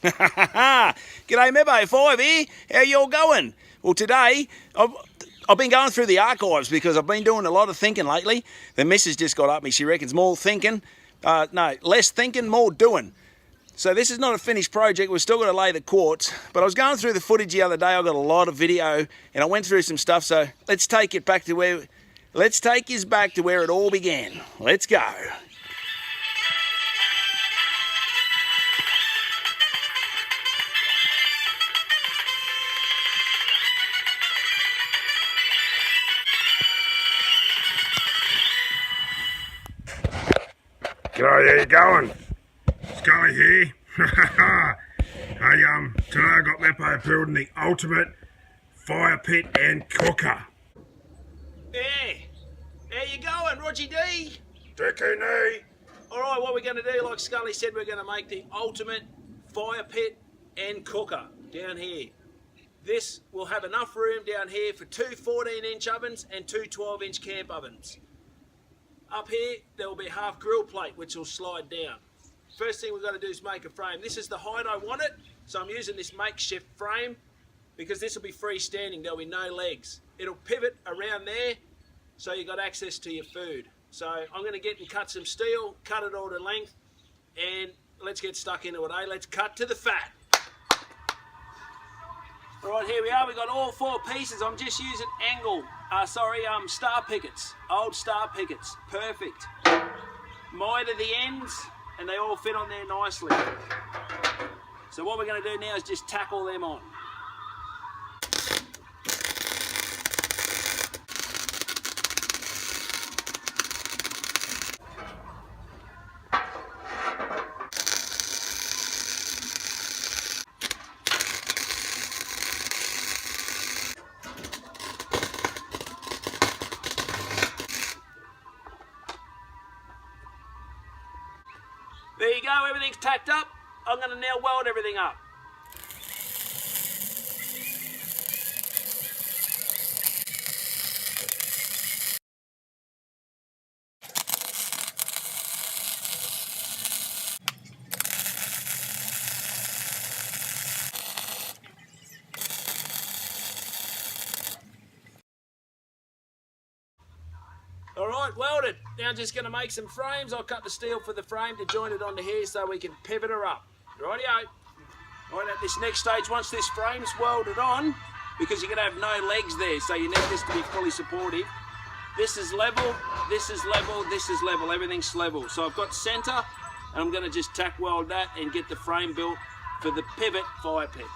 G'day Mebo, 5 here. How you all going? Well, today I've been going through the archives because I've been doing a lot of thinking lately. The missus just got up me. She reckons more thinking. No, less thinking, more doing. So this is not a finished project. We've still got to lay the quartz. But I was going through the footage the other day. I got a lot of video and I went through some stuff. So let's take it back to where. Let's take us back to where it all began. Let's go. G'day, how you going? Scully here. Today I got Meppo building the ultimate fire pit and cooker. Yeah, how you going, Roger D? Dickie knee. Alright, what we're going to do, like Scully said, we're going to make the ultimate fire pit and cooker down here. This will have enough room down here for two 14-inch ovens and two 12-inch camp ovens. Up here, there will be a half grill plate which will slide down. First thing we've got to do is make a frame. This is the height I want it, so I'm using this makeshift frame because this will be freestanding, there'll be no legs. It'll pivot around there so you've got access to your food. So I'm going to get and cut some steel, cut it all to length, and let's get stuck into it, eh? Let's cut to the fat. Alright, here we are, we've got all four pieces. I'm just using star pickets, old star pickets, perfect. Miter the ends, and they all fit on there nicely. So what we're going to do now is just tack all them on. There you go, everything's tacked up. I'm going to now weld everything up. Alright, welded. Now I'm just going to make some frames. I'll cut the steel for the frame to join it onto here so we can pivot her up. Rightio. Alright, at this next stage, once this frame's welded on, because you're going to have no legs there, so you need this to be fully supportive. This is level, this is level, this is level, everything's level. So I've got centre, and I'm going to just tack weld that and get the frame built for the pivot fire pit.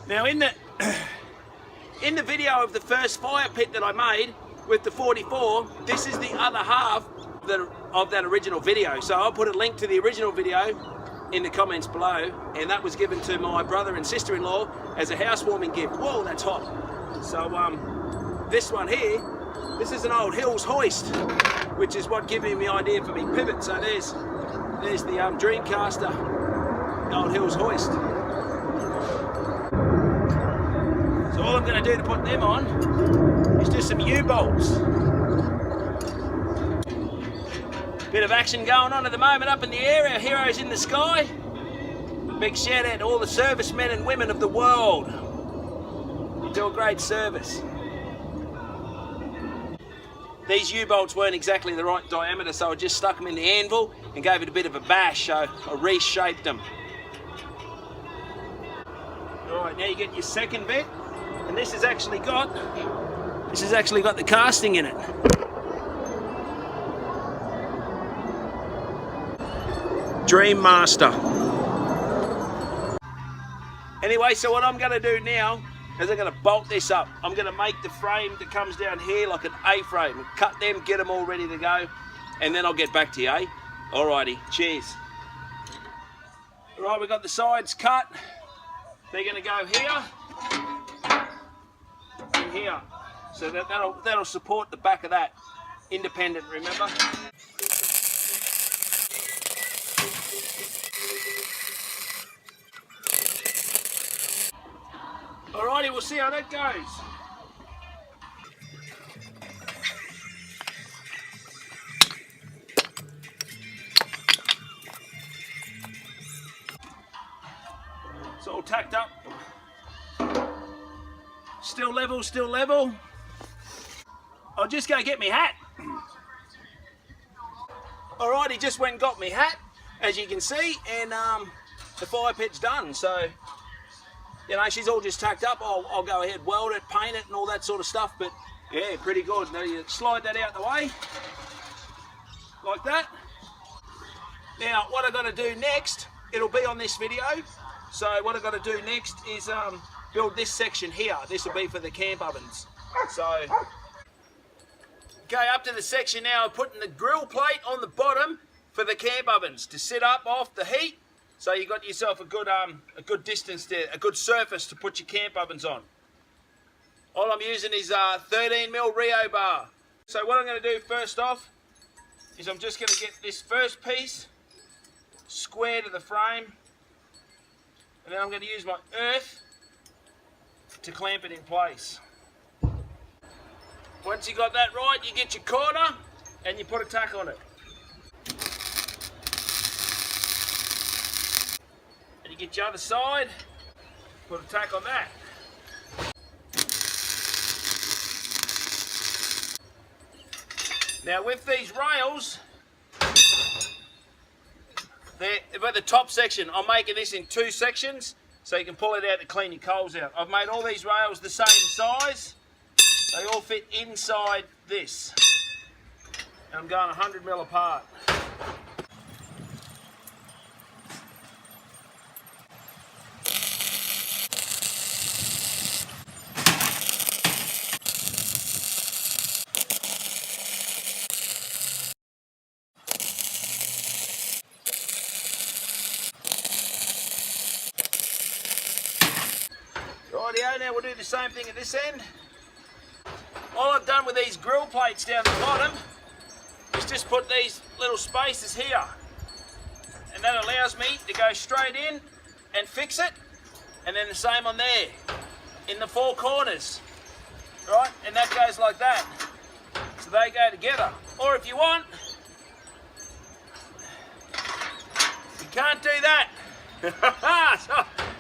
Now in the video of the first fire pit that I made with the 44, this is the other half of that original video. So I'll put a link to the original video in the comments below, and that was given to my brother and sister-in-law as a housewarming gift. Whoa, that's hot. So this one here, this is an old Hills hoist, which is what gave me the idea for me pivot. So there's the Dreamcaster, old Hills hoist. So all I'm going to do to put them on is just some U-bolts. Bit of action going on at the moment up in the air, our heroes in the sky. Big shout out to all the servicemen and women of the world. You do a great service. These U-bolts weren't exactly the right diameter, so I just stuck them in the anvil and gave it a bit of a bash, so I reshaped them. Alright, now you get your second bit. And this has actually got the casting in it. Dreammaster. Anyway, so what I'm going to do now is I'm going to bolt this up. I'm going to make the frame that comes down here like an A-frame. Cut them, get them all ready to go, and then I'll get back to you, eh? Alrighty, cheers. Alright, we've got the sides cut. They're going to go here. Here, so that'll support the back of that. Independent, remember? we'll see how that goes. It's all tacked up. Still level, still level. I'll just go get me hat. Alright, he just went and got me hat, as you can see, and the fire pit's done. So, you know, she's all just tacked up. I'll go ahead, weld it, paint it, and all that sort of stuff. But yeah, pretty good. Now you slide that out the way, like that. Now, what I've got to do next, it'll be on this video. So what I've got to do next is build this section here. This will be for the camp ovens. So. Okay, up to the section now of putting the grill plate on the bottom for the camp ovens to sit up off the heat. So you got yourself a good distance there, a good surface to put your camp ovens on. All I'm using is 13mm Rio bar. So what I'm going to do first off is I'm just going to get this first piece square to the frame, and then I'm going to use my earth to clamp it in place. Once you got that right, you get your corner and you put a tack on it. And you get your other side, put a tack on that. Now with these rails, they're at the top section. I'm making this in 2 sections so you can pull it out to clean your coals out. I've made all these rails the same size. They all fit inside this. And I'm going 100mm apart. Rightio, now we'll do the same thing at this end. All I've done with these grill plates down the bottom is just put these little spaces here, and that allows me to go straight in and fix it, and then the same on there in the 4 corners, right? And that goes like that, so they go together. Or if you want, you can't do that.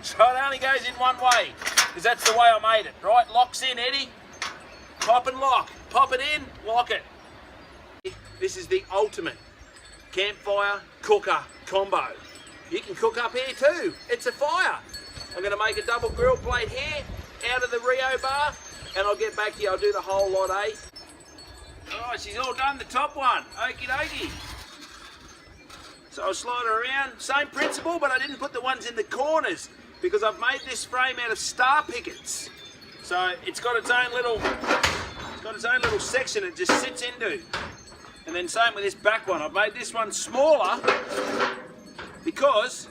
so it only goes in one way, because that's the way I made it, right? Locks in, Eddie. Pop and lock. Pop it in, lock it. This is the ultimate campfire cooker combo. You can cook up here too. It's a fire. I'm going to make a double grill plate here out of the Rio bar, and I'll get back to you. I'll do the whole lot, eh? Alright, she's all done the top one. Okie dokie. So I'll slide her around. Same principle, but I didn't put the ones in the corners because I've made this frame out of star pickets. So it's got its own little section it just sits into. And then same with this back one. I've made this one smaller because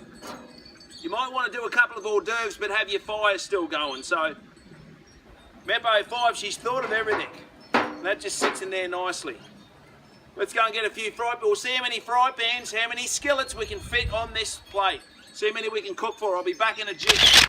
you might want to do a couple of hors d'oeuvres but have your fire still going. So Meppo 5, she's thought of everything. And that just sits in there nicely. Let's go and get a few fry pans. We'll see how many fry pans, how many skillets we can fit on this plate. See how many we can cook for. I'll be back in a jiff.